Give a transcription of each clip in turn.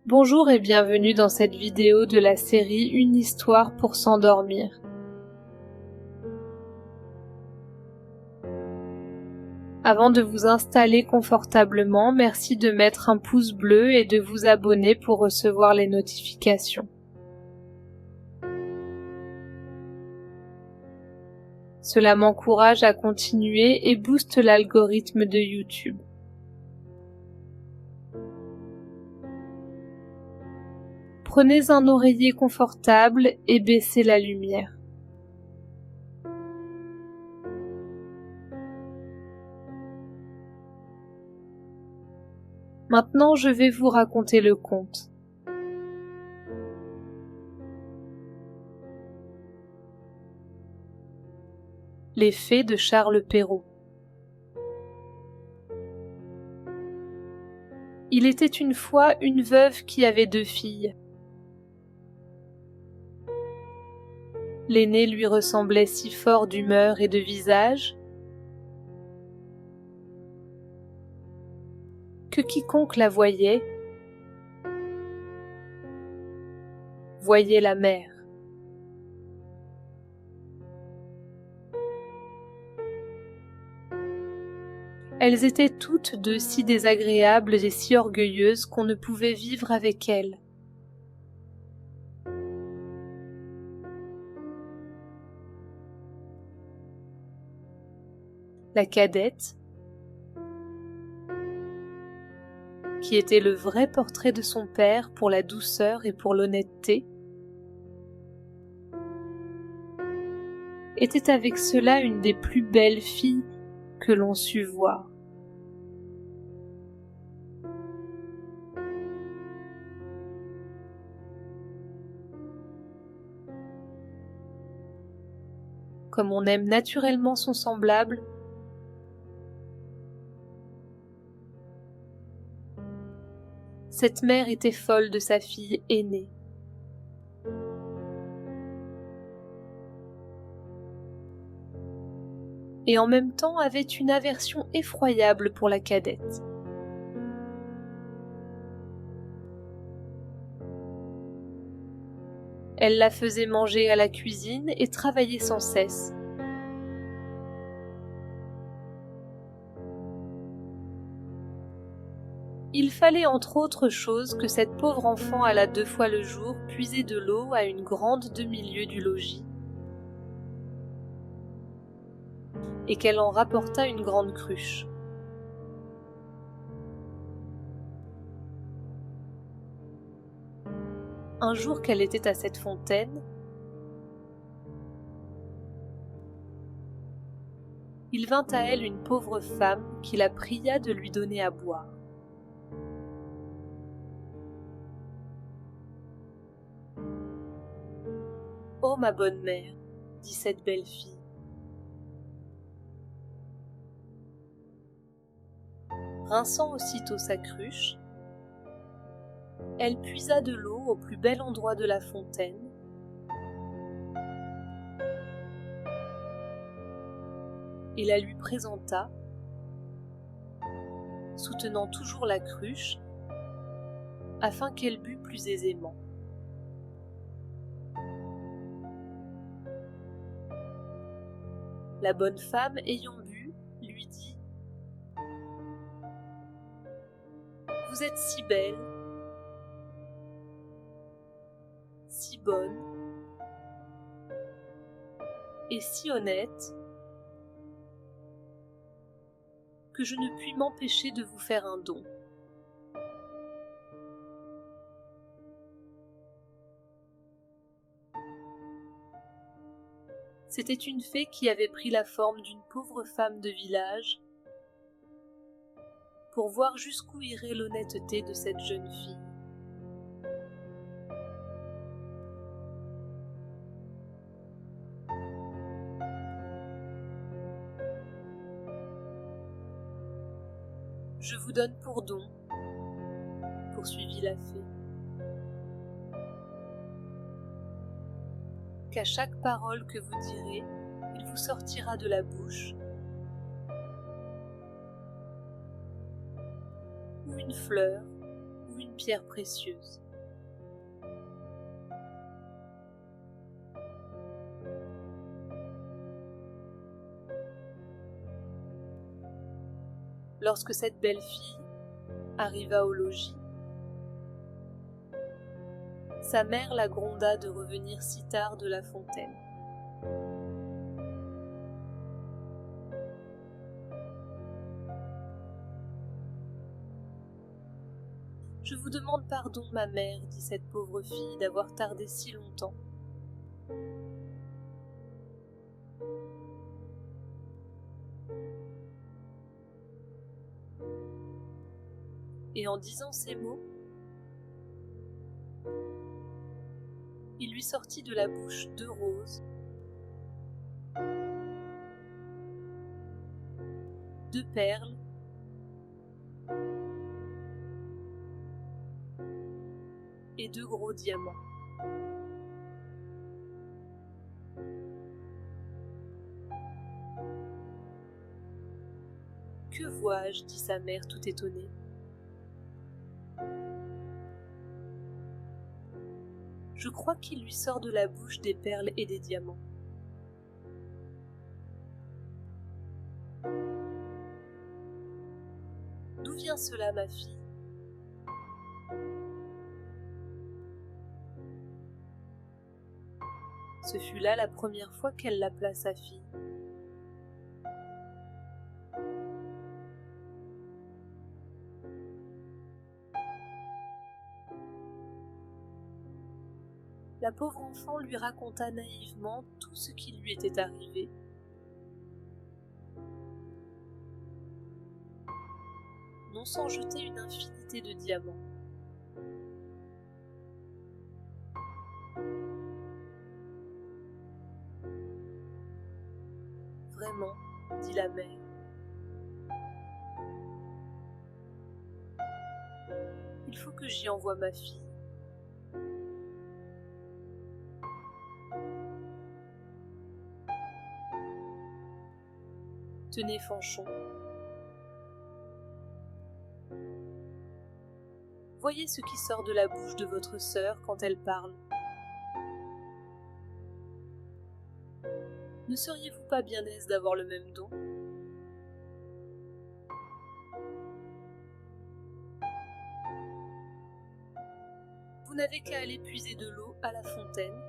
Bonjour et bienvenue dans cette vidéo de la série Une histoire pour s'endormir. Avant de vous installer confortablement, merci de mettre un pouce bleu et de vous abonner pour recevoir les notifications. Cela m'encourage à continuer et booste l'algorithme de YouTube. Prenez un oreiller confortable et baissez la lumière. Maintenant, je vais vous raconter le conte. Les fées de Charles Perrault. Il était une fois une veuve qui avait 2 filles. L'aînée lui ressemblait si fort d'humeur et de visage que quiconque la voyait la mère. Elles étaient toutes deux si désagréables et si orgueilleuses qu'on ne pouvait vivre avec elles. La cadette, qui était le vrai portrait de son père pour la douceur et pour l'honnêteté, était avec cela une des plus belles filles que l'on sût voir. Comme on aime naturellement son semblable, cette mère était folle de sa fille aînée. Et en même temps avait une aversion effroyable pour la cadette. Elle la faisait manger à la cuisine et travailler sans cesse. Il fallait entre autres choses que cette pauvre enfant allât 2 fois le jour puiser de l'eau à une grande demi-lieue du logis, et qu'elle en rapportât une grande cruche. Un jour qu'elle était à cette fontaine, il vint à elle une pauvre femme qui la pria de lui donner à boire. « Oh, ma bonne mère, dit cette belle fille, rinçant aussitôt sa cruche, elle puisa de l'eau au plus bel endroit de la fontaine, et la lui présenta, soutenant toujours la cruche, afin qu'elle bût plus aisément. La bonne femme, ayant bu, lui dit « Vous êtes si belle, si bonne et si honnête que je ne puis m'empêcher de vous faire un don. » C'était une fée qui avait pris la forme d'une pauvre femme de village pour voir jusqu'où irait l'honnêteté de cette jeune fille. « Je vous donne pour don, poursuivit la fée, qu'à chaque parole que vous direz, il vous sortira de la bouche ou une fleur, ou ou une pierre précieuse. Lorsque cette belle fille arriva au logis, sa mère la gronda de revenir si tard de la fontaine. « Je vous demande pardon, ma mère, dit cette pauvre fille, d'avoir tardé si longtemps. Et en disant ces mots, il lui sortit de la bouche 2 roses, 2 perles et 2 gros diamants. « Que vois-je » dit sa mère tout étonnée. Je crois qu'il lui sort de la bouche des perles et des diamants. D'où vient cela, ma fille? Ce fut là la première fois qu'elle l'appela sa fille. La pauvre enfant lui raconta naïvement tout ce qui lui était arrivé. Non sans jeter une infinité de diamants. Vraiment, dit la mère. Il faut que j'y envoie ma fille. Tenez, Fanchon. Voyez ce qui sort de la bouche de votre sœur quand elle parle. Ne seriez-vous pas bien aise d'avoir le même don? Vous n'avez qu'à aller puiser de l'eau à la fontaine.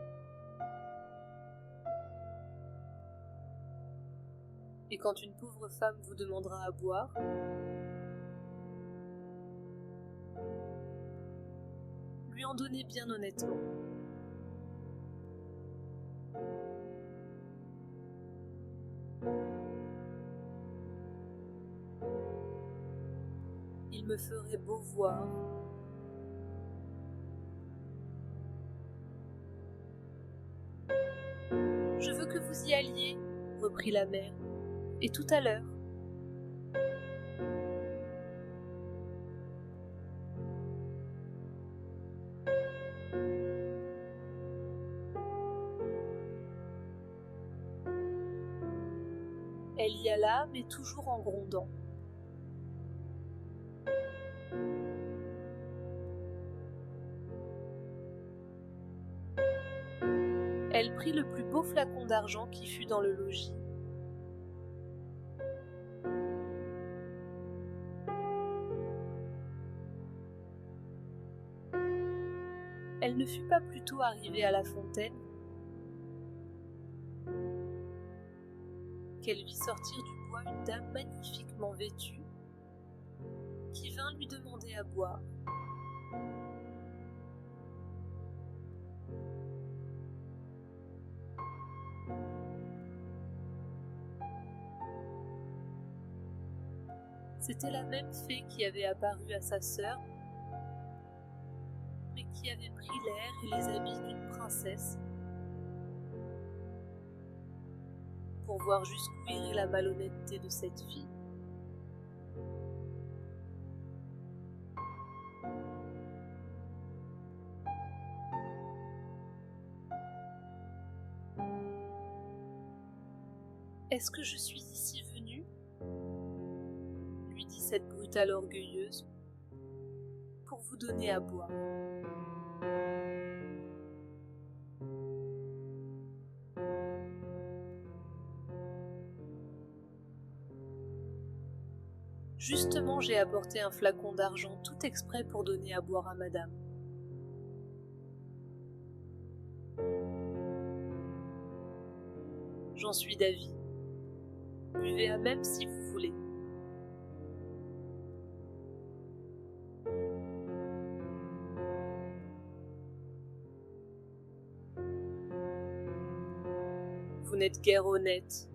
Et quand une pauvre femme vous demandera à boire, lui en donnez bien honnêtement. Il me ferait beau voir. Je veux que vous y alliez, reprit la mère, et tout à l'heure. Elle y alla, mais toujours en grondant. Elle prit le plus beau flacon d'argent qui fut dans le logis. Elle ne fut pas plus tôt arrivée à la fontaine qu'elle vit sortir du bois une dame magnifiquement vêtue qui vint lui demander à boire. C'était la même fée qui avait apparu à sa sœur, mais qui avait pris l'air et les habits d'une princesse pour voir jusqu'où irait la malhonnêteté de cette fille. « Est-ce que je suis ici venue, lui dit cette brutale orgueilleuse, pour vous donner à boire. Justement, j'ai apporté un flacon d'argent tout exprès pour donner à boire à madame. J'en suis d'avis. Buvez à même si vous voulez. Vous n'êtes guère honnête,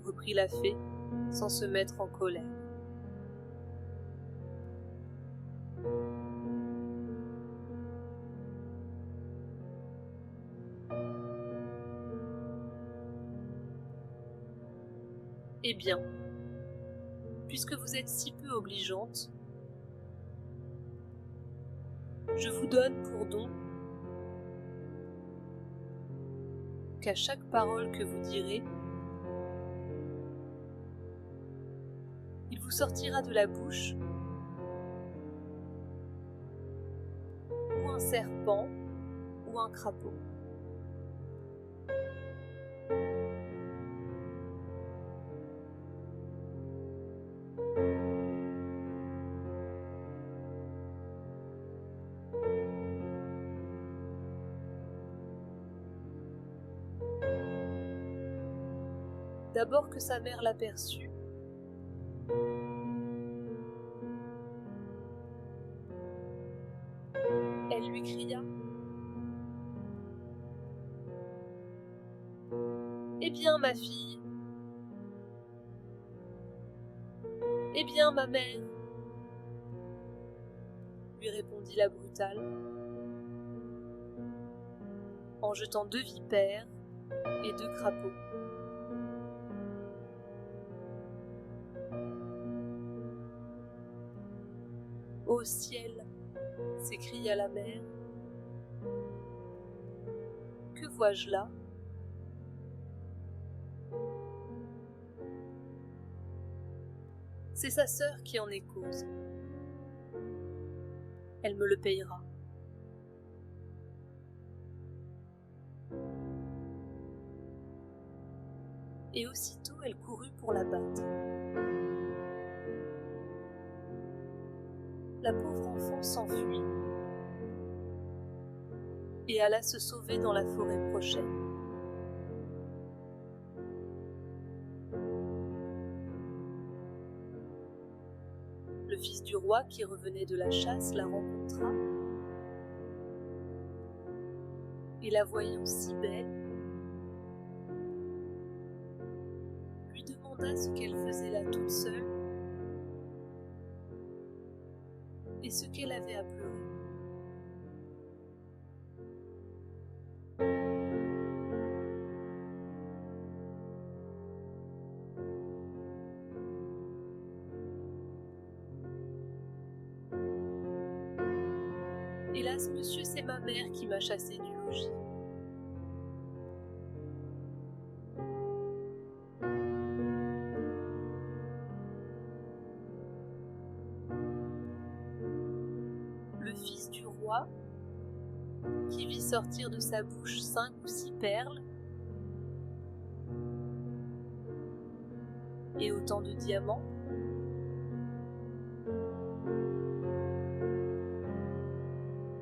reprit la fée, sans se mettre en colère. Eh bien, puisque vous êtes si peu obligeante, je vous donne pour don qu'à chaque parole que vous direz, il vous sortira de la bouche ou un serpent ou un crapaud. D'abord que sa mère l'aperçut, elle lui cria « Eh bien, ma fille, eh bien, ma mère !» lui répondit la brutale, en jetant 2 vipères et 2 crapauds. « Ô ciel !» s'écria la mère. « Que vois-je là ? » C'est sa sœur qui en est cause. Elle me le payera. Et aussitôt elle courut pour la battre. La pauvre enfant s'enfuit et alla se sauver dans la forêt prochaine. Le fils du roi qui revenait de la chasse la rencontra et la voyant si belle, lui demanda ce qu'elle faisait là toute seule et ce qu'elle avait à pleurer. Hélas, monsieur, c'est ma mère qui m'a chassée du logis. Le fils du roi, qui vit sortir de sa bouche 5 ou 6 perles et autant de diamants,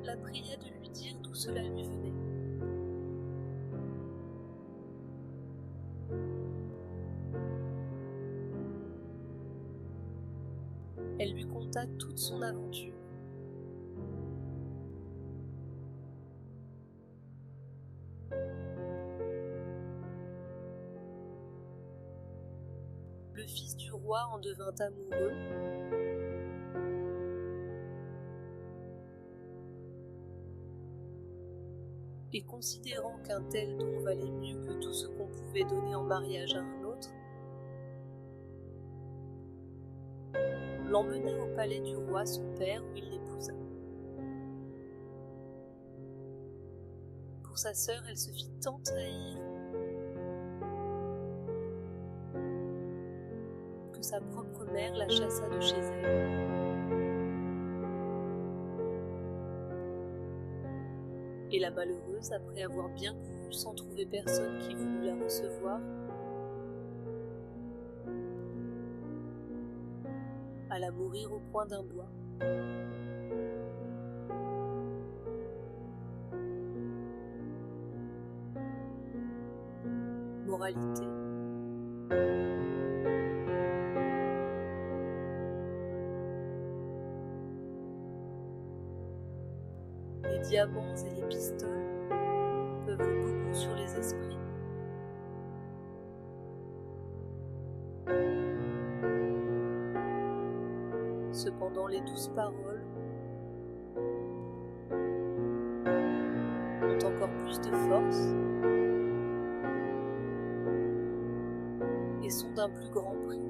la pria de lui dire d'où cela lui venait. Elle lui conta toute son aventure. Le fils du roi en devint amoureux et considérant qu'un tel don valait mieux que tout ce qu'on pouvait donner en mariage à un autre, l'emmena au palais du roi son père où il l'épousa. Pour sa sœur, elle se fit tant haïr que sa propre mère la chassa de chez elle. Et la malheureuse, après avoir bien couru sans trouver personne qui voulut la recevoir, alla mourir au coin d'un bois. Moralité. Les diamants et les pistoles peuvent beaucoup sur les esprits. Cependant, les douces paroles ont encore plus de force et sont d'un plus grand prix.